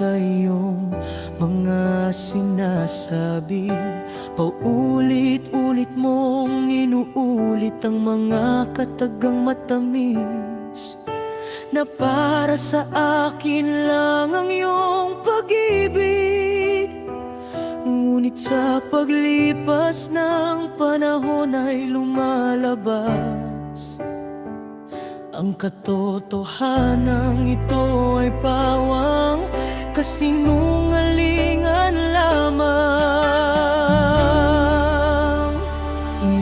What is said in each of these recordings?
sa iyong mga sinasabi. Paulit-ulit mong inuulit ang mga katagang matamis, na para sa akin lang ang iyong pag-ibig. Ngunit sa paglipas ng panahon ay lumalabas ang katotohanan. Ito ay pawang kasinungalingan lamang.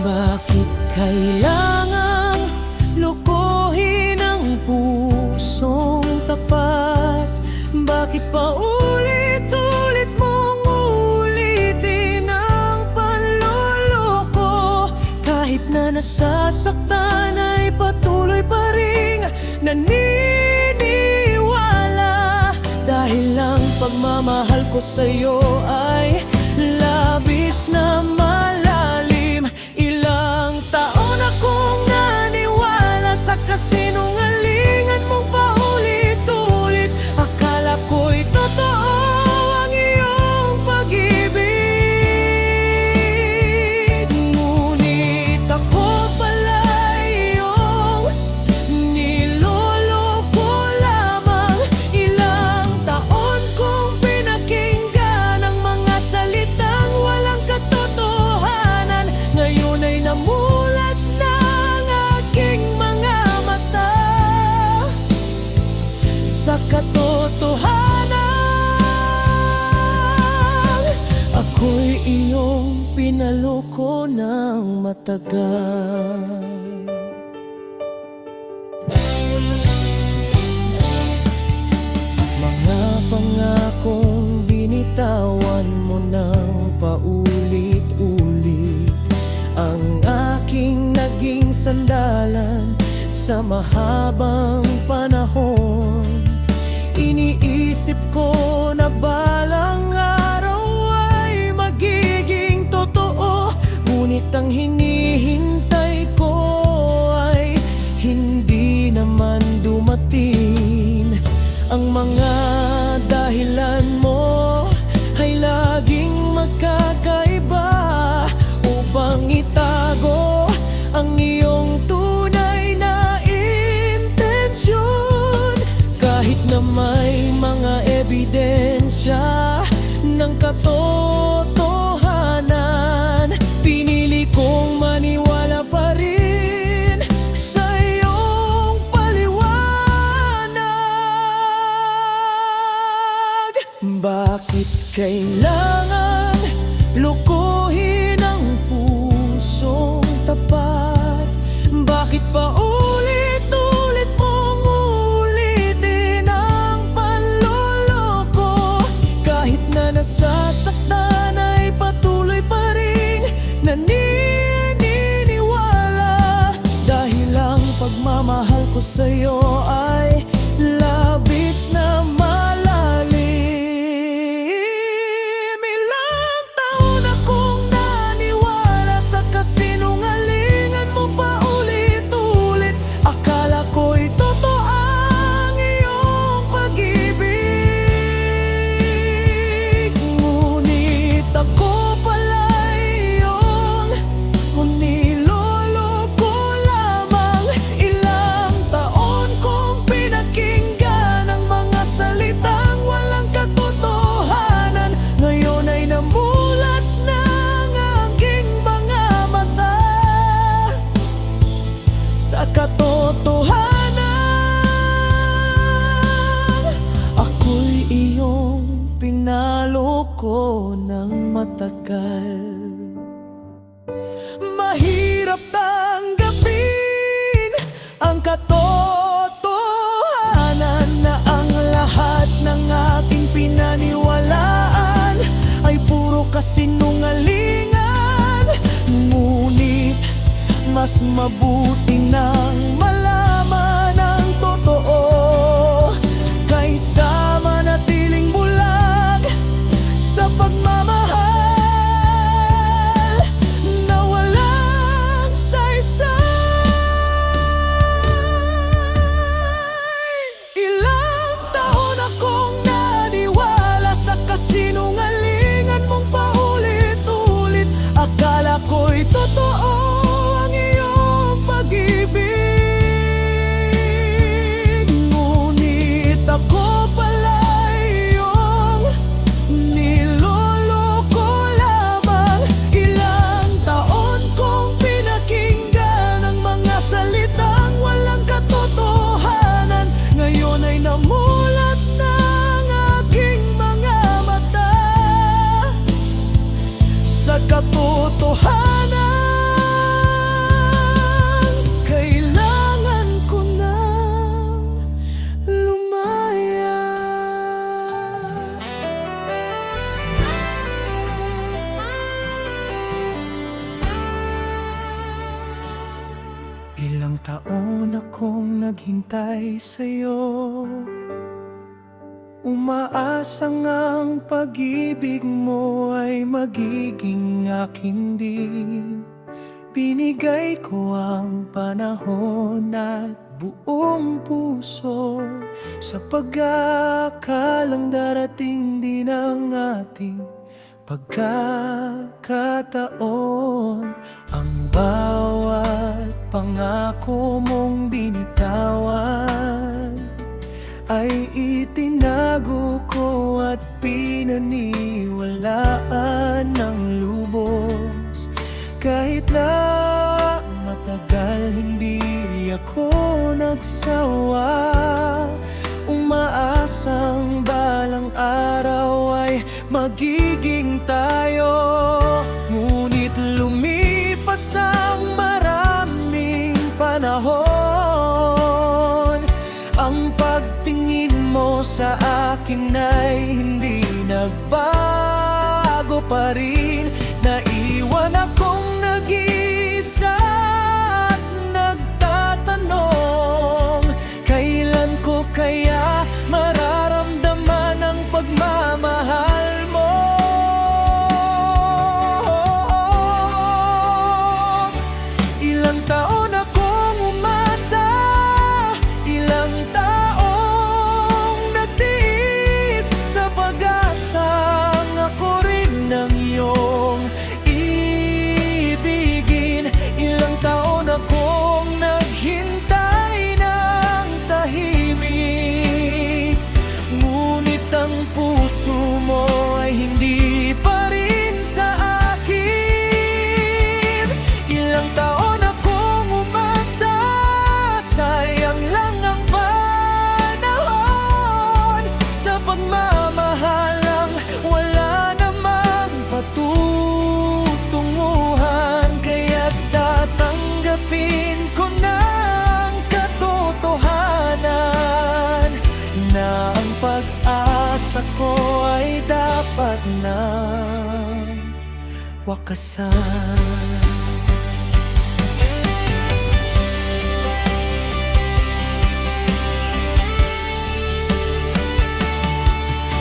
Bakit kailangang lokohin ang pusong tapat? Bakit paulit-ulit mong ulitin ang panloloko? Kahit na nasasaktan ay patuloy pa rin naniniwala. Dahil ang pagmamahal ko sa'yo ay labis na malalim. Ilang taon akong naniwala sa kasinungalingan mong paulit-ulit. Akala ko'y totoo ang iyong pag-ibig. Ngunit ako pala iyong niloloko lamang. Ilang taon kong pinakinggan ang mga salitang walang katotohanan. Ngayon ay namulat na ang aking mga mata sa katotohanan. Ako'y iyong pinaloko ng matagal. Mga pangakong binitawan mo ng paulit-ulit, ang aking naging sandalan sa mahabang panahon. Iniisip ko na balang araw ay magiging totoo, ngunit ang hinihintay ko ay hindi naman dumating. Ang mga dahilan mo ay laging magkakaiba upang itago ang iyong tunay na intensyon. Kahit na may mga ebidensya ng katotohanan, pinili kong maniwala pa rin sa iyong paliwanag. Bakit kailangan lukuhin ang pusong tapat? Bakit paulit-ulit mong ulitin ang panloloko? Kahit na nasasaktan ay patuloy pa rin naniniwala. Dahil ang pagmamahal ko sa'yo ay labis na malalim. Ilang taon akong naniwala sa kasinungalingan mo paulit-ulit. Akala ko'y totoo ang iyong pag-ibig. Ngunit ako pala iyong niloloko lamang. Ilang taon kong pinakinggan ang mga salitang walang katotohanan. Ngayon ay namulat na ang aking mga mata sa katotohanan. Ako'y iyong pinaloko ng matagal. Mahirap tanggapin ang katotohanan na ang lahat ng aking pinaniwalaan ay puro kasinungalingan. Ngunit mas mabuti nang malaman ang totoo kaysa manatiling bulag sa pagmamahal na walang saysay. Ilang taon akong naniwala taon akong naghintay sa'yo. Umaasang ang pag-ibig mo ay magiging akin din. Binigay ko ang panahon at buong puso sa pag-aakalang darating din ang ating pagkakataon. Ang bawat pangako mong binitawan ay itinago ko at pinaniwalaan ng lubos. Kahit na matagal hindi ako nagsawa, umaasang balang araw ay magiging tayo. Ngunit lumipas ang maraming panahon, ang pagtingin mo sa akin ay hindi nagbago pa rin. Naiwan akong nag-iisa at nagtatanong, kailan ko kaya mararamdaman ang pagmamahal mo? Ilang taon akong umasa, ilang taong nagtiis sa pag-asang ako rin ng iyong ibigin. Ilang taon akong naghintay ng tahimik, ngunit ang puso mo ay hindi pa rin sa akin. Ilang taon akong umasa, sayang lang ang panahon sa pagmamahalang wala namang patutunguhan. Kaya't tatanggapin ko na ang katotohanan na ang pag-asa ko ay dapat na wakasan.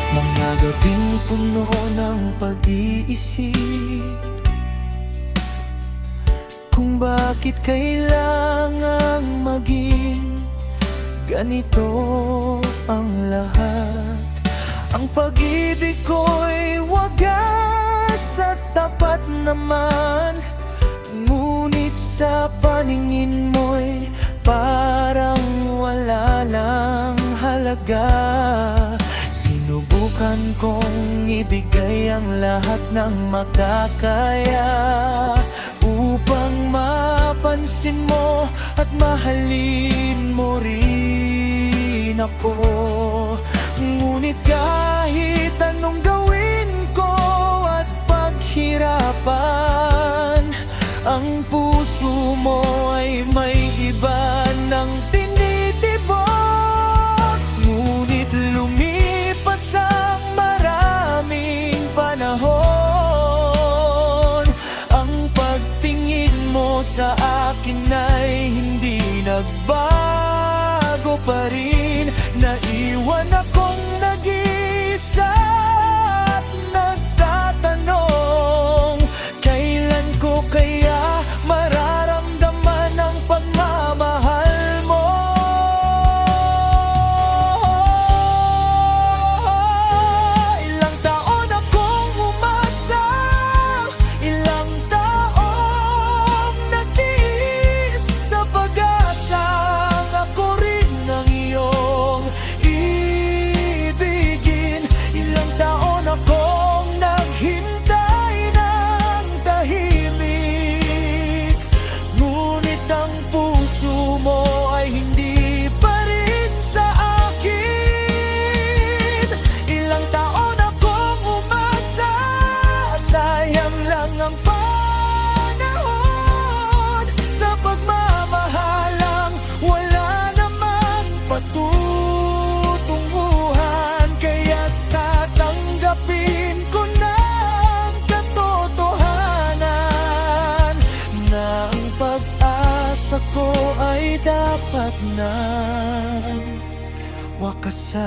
Mga gabing puno ng pag-iisip kung bakit kailangang maging ganito ang lahat. Ang pag-ibig ko'y wagas at tapat naman, ngunit sa paningin mo'y parang wala lang halaga. Sinubukan kong ibigay ang lahat ng makakaya upang mapansin mo at mahalin mo rin ako. Ngunit kahit anong gawin ko at paghirapan, ang puso mo ay may iba ng tinitibok. Ngunit lumipas ang maraming panahon, ang pagtingin mo sa akin ay hindi nagbago pa rin. Naiwan akong nag-iisa at nagtatanong, kailan ko kaya mararamdaman ang pagmamahal mo? Ilang taon akong umasa, ilang taong nagtiis sa pag-asang ako rin ng iyo dapat nang wakasan.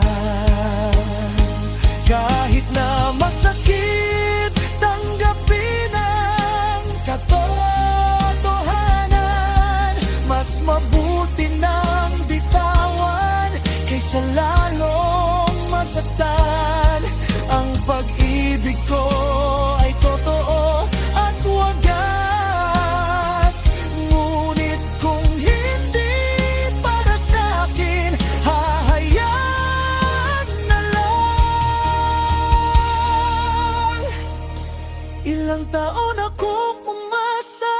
Kahit na masakit, tanggapin ang katotohanan. Mas mabuti nang bitawan kaysa lalong masaktan. Ang pag-ibig ko ay totoo at wagas, ngunit kung hindi para sa'kin, hahayaan na lang. Ilang taon akong umasa,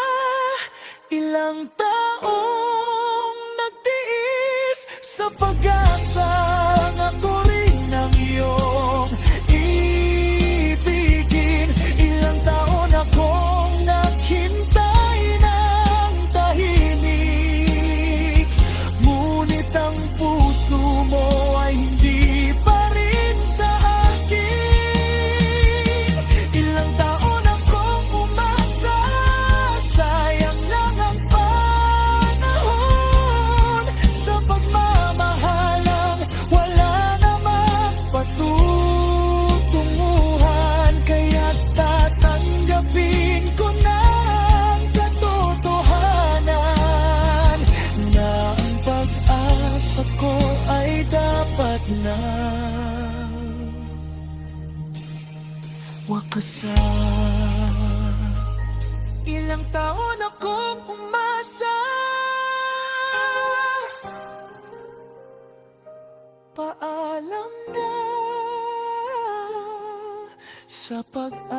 ilang taong nagtiis sa pag-asang ako rin ang iyong ibigin. Ilang taon akong naghintay ng tahimik, ngunit ang puso mo ay hindi pa rin sa akin. Ilang taon akong umasa, sayang lang ang panahon sa pagmamahalang wala namang patutunguhan. Kaya't tatanggapin ko na ang katotohanan na ang pag-asa ko ay dapat na wakasan. Ilang taon akong umasa, paalam na sa pag-asa.